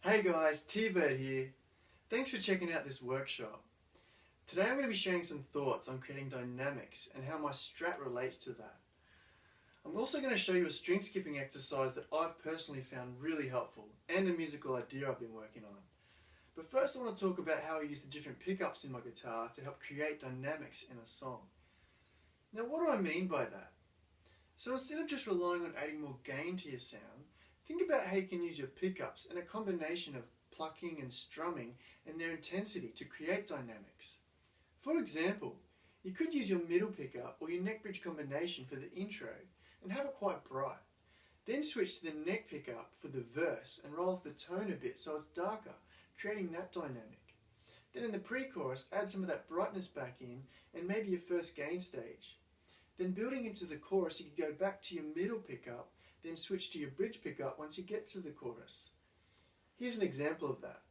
Hey guys, T-Bird here. Thanks for checking out this workshop. Today I'm going to be sharing some thoughts on creating dynamics and how my strat relates to that. I'm also going to show you a string skipping exercise that I've personally found really helpful and a musical idea I've been working on. But first I want to talk about how I use the different pickups in my guitar to help create dynamics in a song. Now what do I mean by that? So instead of just relying on adding more gain to your sound, think about how you can use your pickups and a combination of plucking and strumming and their intensity to create dynamics. For example, you could use your middle pickup or your neck bridge combination for the intro and have it quite bright. Then switch to the neck pickup for the verse and roll off the tone a bit so it's darker, creating that dynamic. Then in the pre-chorus, add some of that brightness back in and maybe your first gain stage. Then building into the chorus, you could go back to your middle pickup, then switch to your bridge pickup once you get to the chorus. Here's an example of that.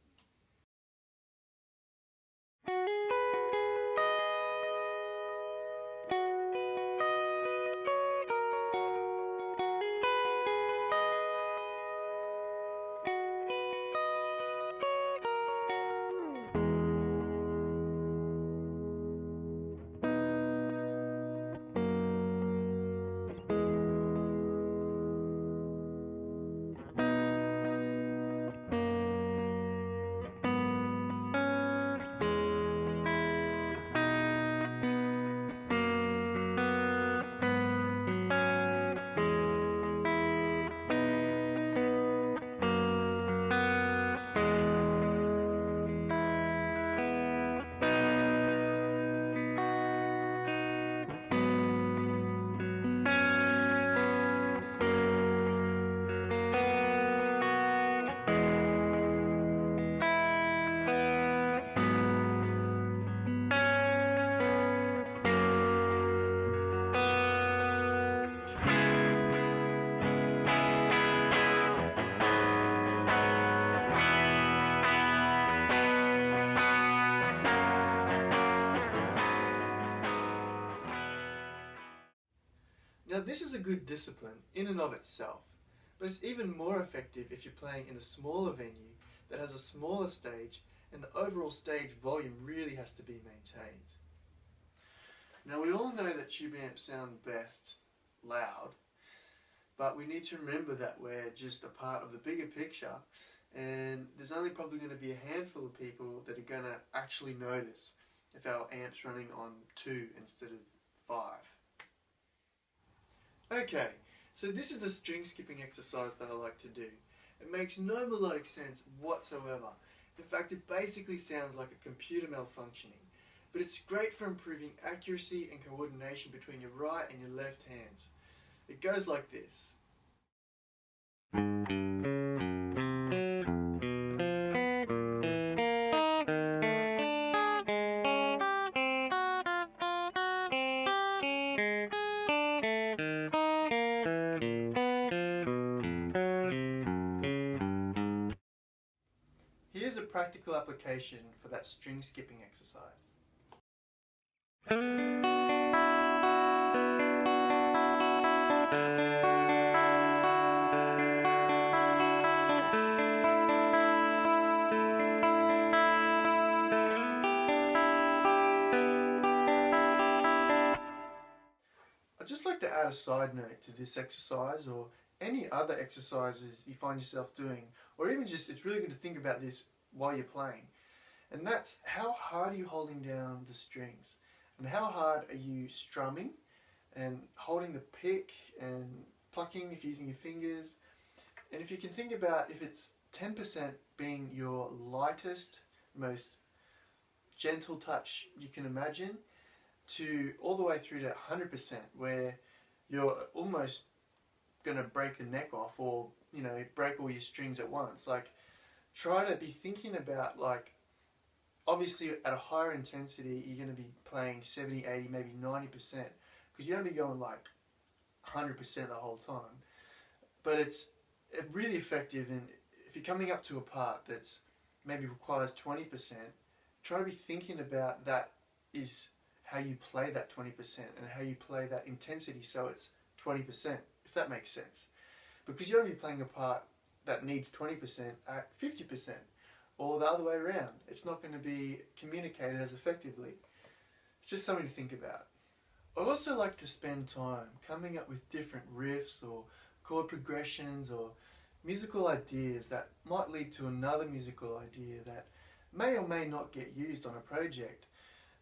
Now this is a good discipline in and of itself, but it's even more effective if you're playing in a smaller venue that has a smaller stage and the overall stage volume really has to be maintained. Now we all know that tube amps sound best loud, but we need to remember that we're just a part of the bigger picture and there's only probably going to be a handful of people that are going to actually notice if our amp's running on 2 instead of 5. Okay, so this is the string skipping exercise that I like to do. It makes no melodic sense whatsoever. In fact, it basically sounds like a computer malfunctioning. But it's great for improving accuracy and coordination between your right and your left hands. It goes like this. Here's a practical application for that string skipping exercise. I'd just like to add a side note to this exercise or any other exercises you find yourself doing, or even just it's really good to think about this while you're playing. And that's how hard are you holding down the strings and how hard are you strumming and holding the pick and plucking if you're using your fingers. And if you can think about if it's 10% being your lightest, most gentle touch you can imagine, to all the way through to 100% where you're almost going to break the neck off or, you know, break all your strings at once. Like, try to be thinking about, like, obviously at a higher intensity you're going to be playing 70, 80, maybe 90% because you don't be going like 100% the whole time. But it's really effective, and if you're coming up to a part that's maybe requires 20%, try to be thinking about that is how you play that 20% and how you play that intensity so it's 20%, if that makes sense. Because you don't be playing a part that needs 20% at 50%, or the other way around. It's not going to be communicated as effectively. It's just something to think about. I also like to spend time coming up with different riffs or chord progressions or musical ideas that might lead to another musical idea that may or may not get used on a project.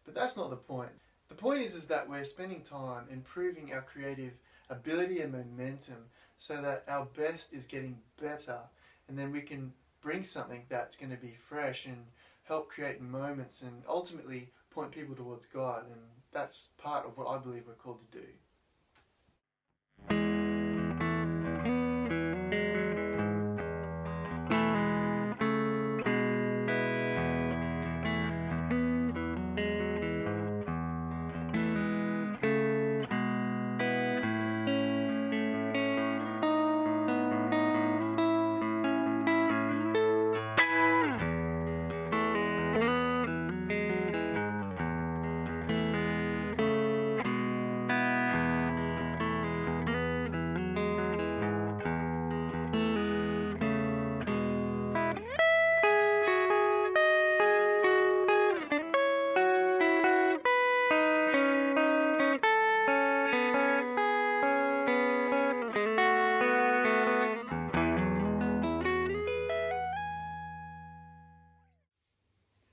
But that's not the point. The point is that we're spending time improving our creative ability and momentum so that our best is getting better, and then we can bring something that's going to be fresh and help create moments and ultimately point people towards God, and that's part of what I believe we're called to do.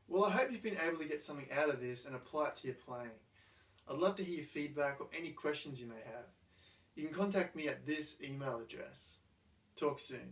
Well, I hope you've been able to get something out of this and apply it to your playing. I'd love to hear your feedback or any questions you may have. You can contact me at this email address. Talk soon.